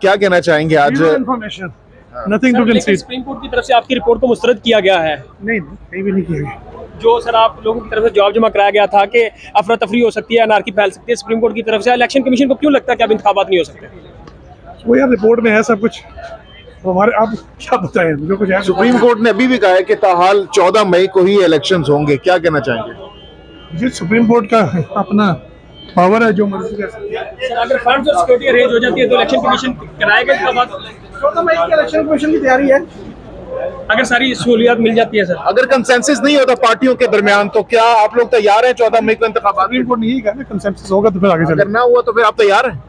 کیا کہنا چاہیں گے آج؟ Information nothing to consider. Supreme court کی طرف سے آپ کی رپورٹ کو مسترد کیا گیا ہے؟ نہیں کہیں بھی نہیں کیا گیا. جو سر آپ لوگوں کی طرف سے جواب جمع کرایا گیا تھا کہ افراتفری ہو سکتی ہے، انارکی پھیل سکتی ہے، سپریم کورٹ کی طرف سے الیکشن کمیشن کو کیوں لگتا ہے کہ اب انتخابات نہیں ہو سکتے؟ وہ یار رپورٹ میں ہے سب کچھ. ہمارے آپ کیا بتائیں جو کچھ ہے. سپریم کورٹ نے ابھی بھی کہا ہے کہ تاحال 14 مئی کو ہی الیکشنز ہوں گے، کیا کہنا چاہیں گے؟ یہ سپریم کورٹ کا اپنا پاور ہے، جو مرضی کر سکتی ہے. سر اگر فنڈز اور سیکورٹی ارینج ہو جاتی ہے تو الیکشن کمیشن کرائے گا انتخابات؟ 14 مئی کی الیکشن کمیشن کی تیاری ہے اگر ساری سہولیات مل جاتی ہے سر. اگر کنسنسس نہیں ہوتا پارٹیوں کے درمیان تو کیا آپ لوگ تیار ہیں 14 مئی کو انتخابات؟ سپریم کورٹ نے یہی کہا نا کنسنسس ہوگا تو پھر آگے چلیں. اگر نہ ہوا تو پھر آپ تیار ہیں؟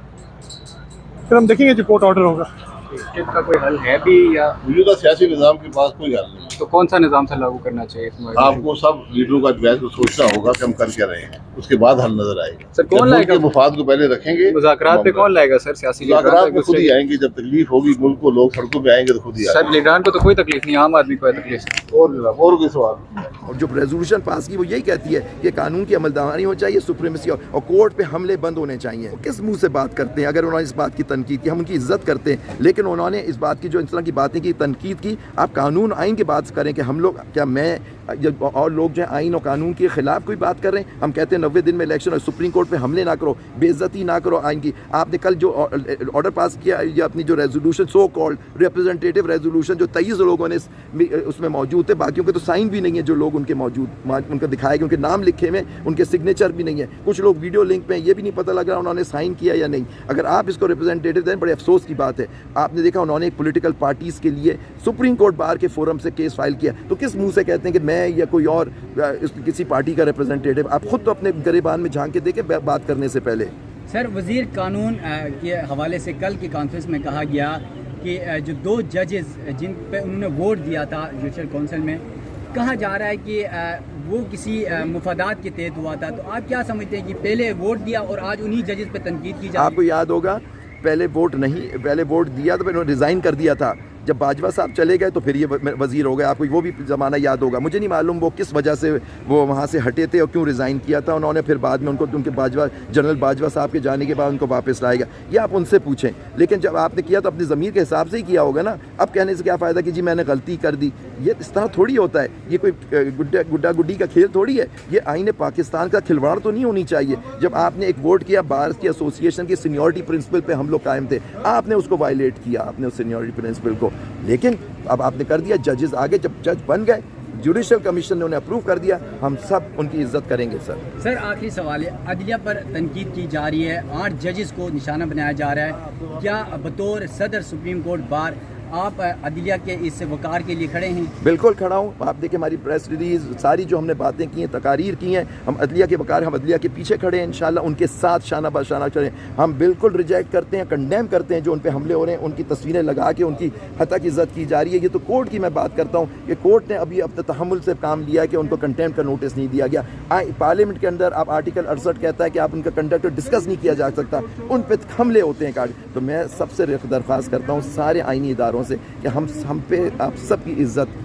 پھر ہم دیکھیں گے جو کورٹ آرڈر ہوگا. اس کا کوئی حل ہے بھی یا موجودہ سیاسی نظام کے پاس کوئی حل نہیں؟ تو کون سا نظام سے لاگو کرنا چاہیے؟ آپ کو سب لیڈروں کا بیٹھ کر سوچنا ہوگا کہ ہم کر کیا رہے ہیں، اس کے بعد حل نظر آئے گا. سر کون لائے گا؟ ملک کے مفاد کو پہلے رکھیں گے. مذاکرات پہ کون لائے گا سر؟ سیاسی مذاکرات میں خود ہی آئیں گے. جب تکلیف ہوگی ملک کو، لوگ سڑکوں پہ آئیں گے تو خود ہی آئیں گے. سر لیڈران کو تو کوئی تکلیف نہیں، عام آدمی کو ہے تکلیف. اور کوئی سوال؟ اور جو ریزولوشن پاس کی وہ یہی کہتی ہے کہ قانون کی عمل درآمدی ہو چاہیے، سپریمیسی اور کورٹ پہ حملے بند ہونے چاہیے. کس منہ سے بات کرتے ہیں؟ اگر انہوں نے اس بات کی تنقید کی، ہم ان کی عزت کرتے ہیں، لیکن انہوں نے اس بات کی جو اس طرح کی باتیں کی، تنقید کی. آپ قانون آئین کی بات کریں کہ ہم لوگ کیا میں اور لوگ جو ہیں آئین اور قانون کے خلاف کوئی بات کر رہے ہیں؟ ہم کہتے ہیں 90 دن میں الیکشن اور سپریم کورٹ پہ حملے نہ کرو، بے عزتی نہ کرو آئین کی. آپ نے کل جو آرڈر پاس کیا یا اپنی جو resolution so called representative resolution جو 23 لوگوں نے اس میں موجود تھے، باقیوں کے تو سائن بھی نہیں ہے، جو لوگ ان کے موجود ان کو دکھائے گئے، ان کے نام لکھے ہوئے، ان کے سگنیچر بھی نہیں ہے. کچھ لوگ ویڈیو لنک پہ یہ بھی نہیں پتہ لگ رہا انہوں نے سائن کیا یا نہیں. اگر آپ اس کو ریپرزنٹیٹیو دیں، بڑے افسوس کی بات ہے. آپ نے دیکھا انہوں نے پولیٹیکل پارٹیز کے لیے سپریم کورٹ بار کے فورم سے کیس فائل کیا، تو کس منہ سے کہتے ہیں کہ میں یا کوئی اور کسی پارٹی کا ریپرزنٹیٹیو؟ آپ خود تو اپنے گریبان میں جھانک کے دیکھیں بات کرنے سے پہلے. سر وزیر قانون کے حوالے سے کل کی کانفرنس میں کہا گیا کہ جو 2 ججز جن پہ انہوں نے ووٹ دیا تھا جوڈیشل کونسل میں، کہا جا رہا ہے کہ وہ کسی مفادات کے تحت ہوا تھا. تو آپ کیا سمجھتے ہیں کہ پہلے ووٹ دیا اور آج انہی ججز پہ تنقید کی جا رہی ہے؟ آپ کو یاد ہوگا پہلے ووٹ دیا تو انہوں نے ریزائن کر دیا تھا. جب باجوہ صاحب چلے گئے تو پھر یہ وزیر ہو گئے. آپ کو وہ بھی زمانہ یاد ہوگا. مجھے نہیں معلوم وہ کس وجہ سے وہ وہاں سے ہٹے تھے اور کیوں ریزائن کیا تھا انہوں نے. پھر بعد میں ان کے باجوہ جنرل باجوہ صاحب کے جانے کے بعد ان کو واپس لائے گا. یہ آپ ان سے پوچھیں. لیکن جب آپ نے کیا تو اپنی ضمیر کے حساب سے ہی کیا ہوگا نا. اب کہنے سے کیا فائدہ کہ جی میں نے غلطی کر دی. یہ اس طرح تھوڑی ہوتا ہے. یہ کوئی گڈا گڈی کا کھیل تھوڑی ہے. یہ آئین پاکستان کا کھلواڑ تو نہیں ہونی چاہیے. جب آپ نے ایک ووٹ کیا بار کی ایسوسیشن کی سینیورٹی پرنسپل پہ ہم لوگ قائم تھے، آپ نے اس کو وائلیٹ کیا، آپ نے اس سینیورٹی پرنسپل کو. لیکن اب آپ نے کر دیا. ججز آگے جب جج بن گئے، جوڈیشل کمیشن نے انہیں اپروو کر دیا، ہم سب ان کی عزت کریں گے. سر آخری سوال ہے، عدلیہ پر تنقید کی جا رہی ہے، 8 ججز کو نشانہ بنایا جا رہا ہے. کیا بطور صدر سپریم کورٹ بار آپ عدلیہ کے اس وقار کے لیے کھڑے ہیں؟ بالکل کھڑا ہوں. آپ دیکھیں ہماری پریس ریلیز ساری جو ہم نے باتیں کی ہیں، تقاریر کی ہیں، ہم عدلیہ کے وقار، ہم عدلیہ کے پیچھے کھڑے ہیں. انشاءاللہ ان کے ساتھ شانہ بہ شانہ چلیں. ہم بالکل ریجیکٹ کرتے ہیں، کنڈیم کرتے ہیں جو ان پہ حملے ہو رہے ہیں. ان کی تصویریں لگا کے ان کی حتیٰ کی عزت کی جا رہی ہے. یہ تو کورٹ کی میں بات کرتا ہوں کہ کورٹ نے ابھی اپنے تحمل سے کام لیا ہے کہ ان کو کنٹیمپٹ کا نوٹس نہیں دیا گیا. پارلیمنٹ کے اندر آپ آرٹیکل 68 کہتا ہے کہ آپ ان کا کنڈکٹ ڈسکس نہیں کیا جا سکتا. ان پہ حملے ہوتے ہیں. تو میں سب سے درخواست کرتا ہوں سارے آئینی اداروں سے کہ ہم پہ آپ سب کی عزت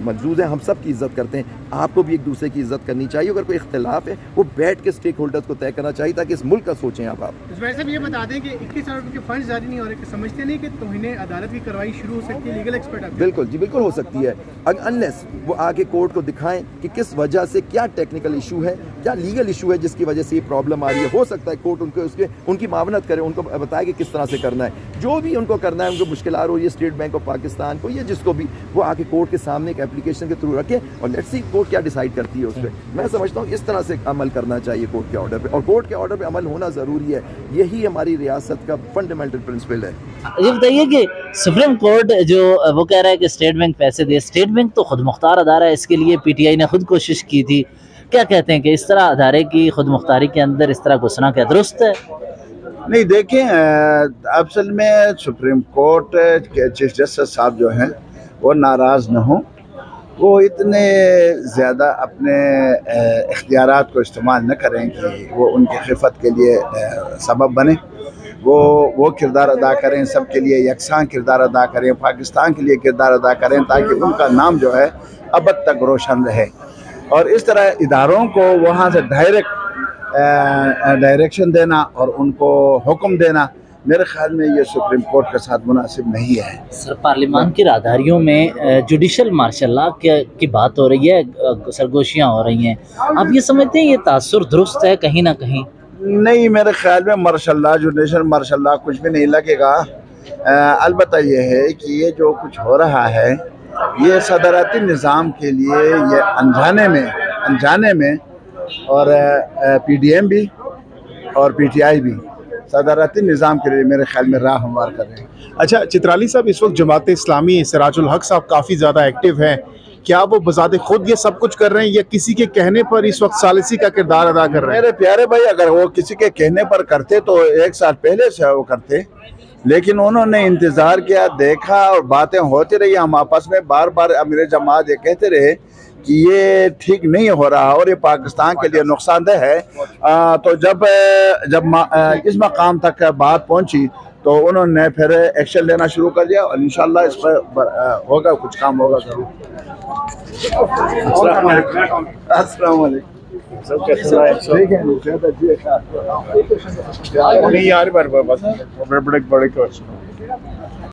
موجود ہے. ہم سب کی عزت کرتے ہیں. آپ کو بھی ایک دوسرے کی عزت کرنی چاہیے. اگر کوئی اختلاف ہے وہ بیٹھ کے اسٹیک ہولڈرز کو طے کرنا چاہیے تاکہ اس ملک کا سوچیں. آپ ویسے بھی یہ بتا دیں کہ 21 ارب کے فنڈز جاری نہیں ہو رہے، کہ سمجھتے نہیں کہ توہین عدالت کی کارروائی شروع ہو سکتی ہے؟ لیگل ایکسپرٹ بالکل جی بالکل ہو سکتی ہے، انلیس وہ آگے کورٹ کو دکھائیں کہ کس وجہ سے کیا ٹیکنیکل ایشو ہے، کیا لیگل ایشو ہے جس کی وجہ سے یہ پرابلم آ رہی ہے. ہو سکتا ہے کورٹ ان کی معاونت کرے، ان کو بتائے کہ کس طرح سے کرنا ہے. جو بھی ان کو کرنا ہے، ان کو مشکلات ہو رہی ہے اسٹیٹ بینک آف پاکستان کو یا جس کو بھی، وہ آ کے کورٹ کے سامنے ایک اپلیکیشن کے تھرو رکھیں اور لیٹس سی کورٹ کیا ڈیسائیڈ کرتی ہے اس پہ. میں سمجھتا ہوں اس طرح سے عمل کرنا چاہیے کورٹ کے آرڈر پہ، اور کورٹ کے آرڈر پہ عمل ہونا ضروری ہے. یہی ہماری ریاست کا فنڈامنٹل پرنسپل ہے. یہ بتائیے کہ سپریم کورٹ جو وہ کہہ رہا ہے کہ اسٹیٹ بینک پیسے دے، اسٹیٹ بینک تو خود مختار ادارہ ہے، اس کے لیے پی ٹی آئی نے خود کوشش کی تھی. کیا کہتے ہیں کہ اس طرح ادارے کی خود مختاری کے اندر اس طرح گھسنا کیا درست ہے؟ نہیں دیکھیں، اصل میں سپریم کورٹ کے چیف جسٹس صاحب جو ہیں وہ ناراض نہ ہوں. وہ اتنے زیادہ اپنے اختیارات کو استعمال نہ کریں کہ وہ ان کی خفت کے لیے سبب بنے. وہ کردار ادا کریں، سب کے لیے یکساں کردار ادا کریں، پاکستان کے لیے کردار ادا کریں تاکہ ان کا نام جو ہے ابد تک روشن رہے. اور اس طرح اداروں کو وہاں سے ڈائریکشن دینا اور ان کو حکم دینا میرے خیال میں یہ سپریم کورٹ کے ساتھ مناسب نہیں ہے. سر پارلیمان کی راہداریوں میں جوڈیشل مارشل لا کی بات ہو رہی ہے, سرگوشیاں ہو رہی ہیں, آپ یہ سمجھتے ہیں یہ تاثر درست ہے کہیں نہ کہیں؟ نہیں, میرے خیال میں martial law, judicial martial law کچھ بھی نہیں لگے گا. البتہ یہ ہے کہ یہ جو کچھ ہو رہا ہے یہ صدارتی نظام کے لیے یہ انجانے میں اور پی ڈی ایم بھی اور پی ٹی آئی بھی صدارتی نظام کے لیے میرے خیال میں راہ ہموار کر رہے ہیں. اچھا چترالی صاحب, اس وقت جماعت اسلامی سراج الحق صاحب کافی زیادہ ایکٹیو ہیں, کیا وہ بذات خود یہ سب کچھ کر رہے ہیں یا کسی کے کہنے پر اس وقت ثالثی کا کردار ادا کر رہے ہیں؟ میرے پیارے بھائی, اگر وہ کسی کے کہنے پر کرتے تو 1 سال پہلے سے وہ کرتے, لیکن انہوں نے انتظار کیا, دیکھا اور باتیں ہوتی رہی. ہم آپس میں بار بار امیر جماعت یہ کہتے رہے کہ یہ ٹھیک نہیں ہو رہا اور یہ پاکستان کے لیے نقصان دہ ہے. تو جب اس مقام تک بات پہنچی تو انہوں نے پھر ایکشن لینا شروع کر دیا اور انشاءاللہ اس پر ہوگا, کچھ کام ہوگا ضرور. السلام علیکم. نہیں یار, بڑے